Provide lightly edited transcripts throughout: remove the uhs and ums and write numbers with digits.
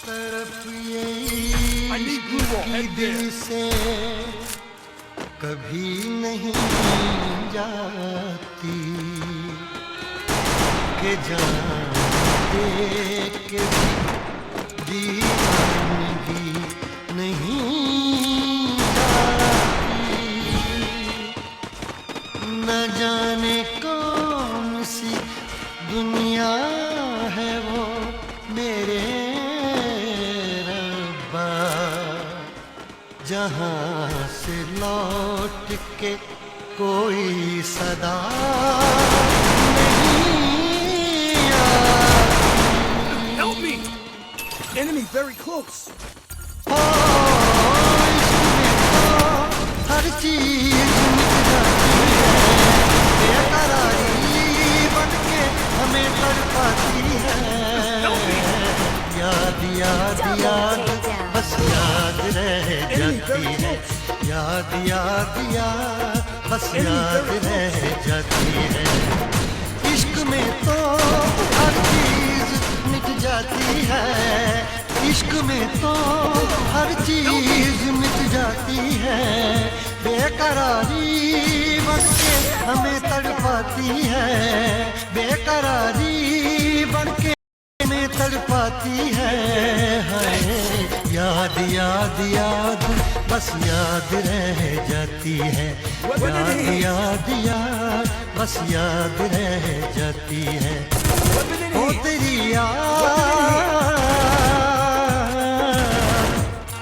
तड़प यही की दिल से कभी नहीं जाती के जान दे के दीवानगी नहीं जाती। न जाने कौन सी दुनिया है वो मेरे रब्बा, जहाँ से लौट के कोई सदा नहीं आती। Help me! Enemy very close. ओ इसमें तो हर चीज मिट जाती है, बेकरारी बनके हमें तड़पाती है। याद याद याद बस याद रह जाती है, याद याद याद बस याद रह जाती है। इश्क में तो हर चीज मिट जाती है, इश्क में तो हर चीज मिट जाती है, बेकरारी बनके हमें तड़पाती है, बेकरारी बनके हमें तड़पाती है। हाय याद याद याद बस याद रह जाती है, याद याद याद बस याद रह जाती है। ओ तेरी याद,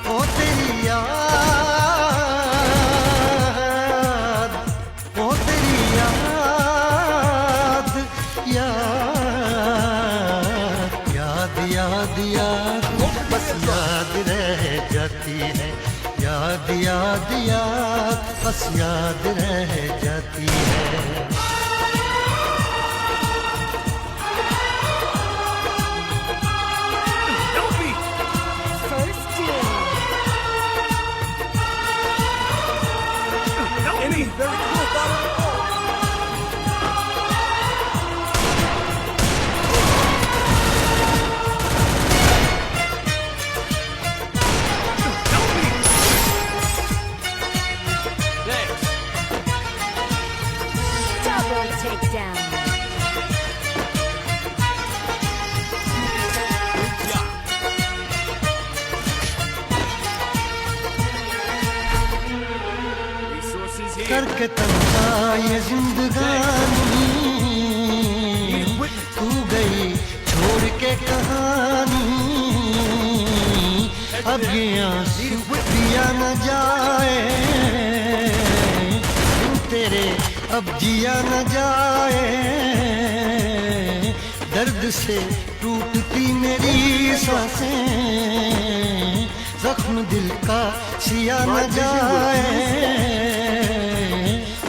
ओ तेरी याद, ओ तेरी याद, याद याद याद बस याद रह जाती है, याद याद याद बस याद रह जाती है। Help me! First duel. Enemy very close. Out of the ball. Help me! Thanks. Double takedown. Yeah. Resources here. करके तन्हा ये जिंदगानी तू गई छोड़ के कहानी, अब ये आंसू पिया न जाए तेरे, अब जिया न जाए, दर्द से टूटती मेरी सांसें, जख्म दिल का सिया न जाए,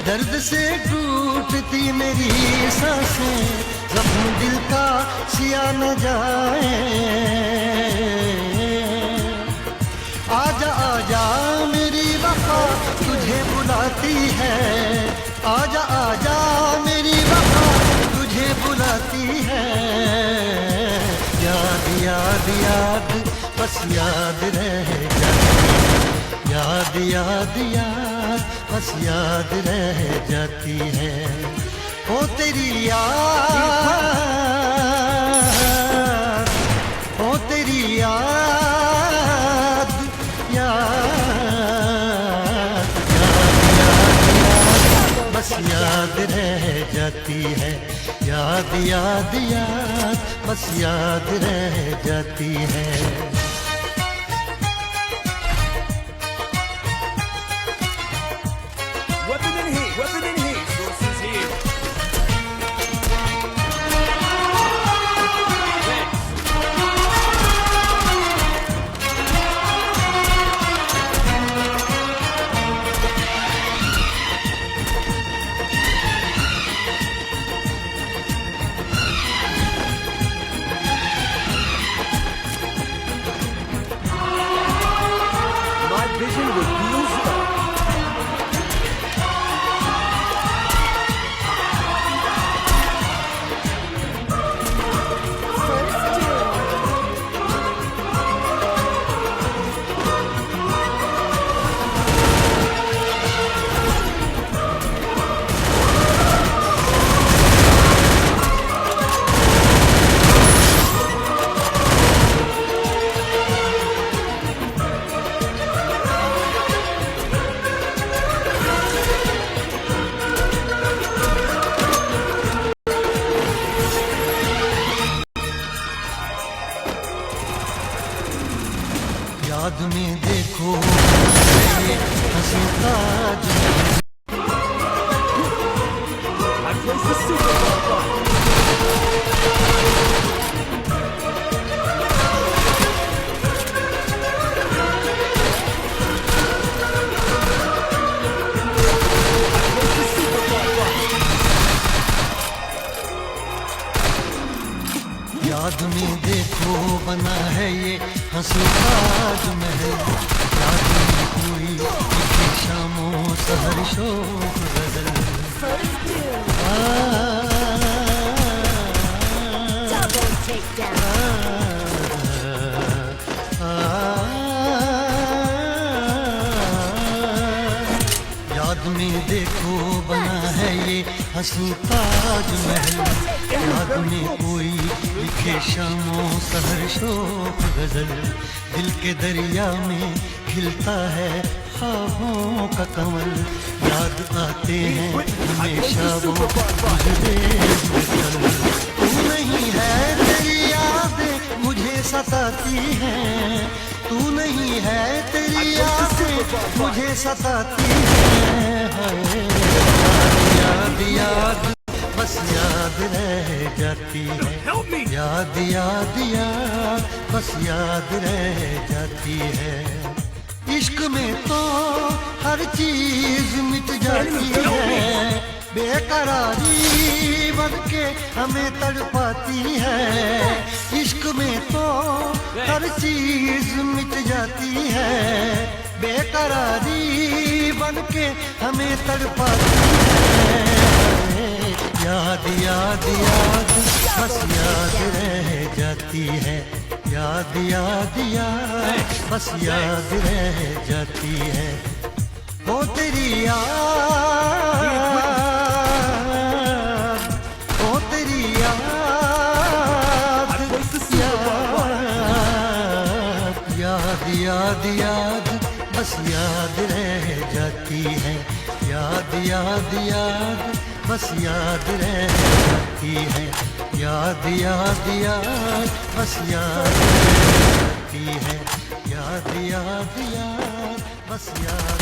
दर्द से टूटती मेरी सांसें, जख्म दिल का सिया न जाए। आजा आजा मेरी वफा तुझे बुलाती है, आजा आजा मेरी वफा तुझे बुलाती है। याद याद याद बस याद रह जाती है, याद याद याद बस याद रह जाती है। ओ तेरी याद, ओ तेरी याद, याद याद याद बस याद रह जाती है, याद याद याद बस याद रह जाती है। Weapon in heat. Weapon in heat. Resources here. Thanks. याद में देखो ये हंसी Taj Mahal. I place the super button. याद में देखो बना है ये हंसी ताज महल। याद में कोई लिखे शामों सहर शोक गजल। First doom. आ, Double takedown. याद में देखो बना है ये हंसी ताज महल। याद में कोई लिखे शामों सहर शोक गजल। दिल के दरिया में खिलता है ख्वाबों का कमल। याद आते हैं हमेशा वो गुजरे हुए पल। तू नहीं है तेरी यादें मुझे सताती हैं। तू नहीं है तेरी यादें मुझे सताती हैं। हाय, याद याद बस याद रह जाती है। Help me! याद याद याद बस याद रह जाती है। इश्क में तो हर चीज मिट जाती है। बेकरारी बन के हमें तड़पाती है। इश्क में तो हर चीज मिट जाती है। बेकरारी बन के हमें तड़पाती है। याद याद याद बस याद रह जाती है। याद याद याद बस याद रह जाती है। वो तेरी याद, वो तेरी याद, याद याद याद बस याद रह जाती है। याद याद याद बस याद रह जाती है। याद याद याद बस याद रह जाती है। याद याद याद बस याद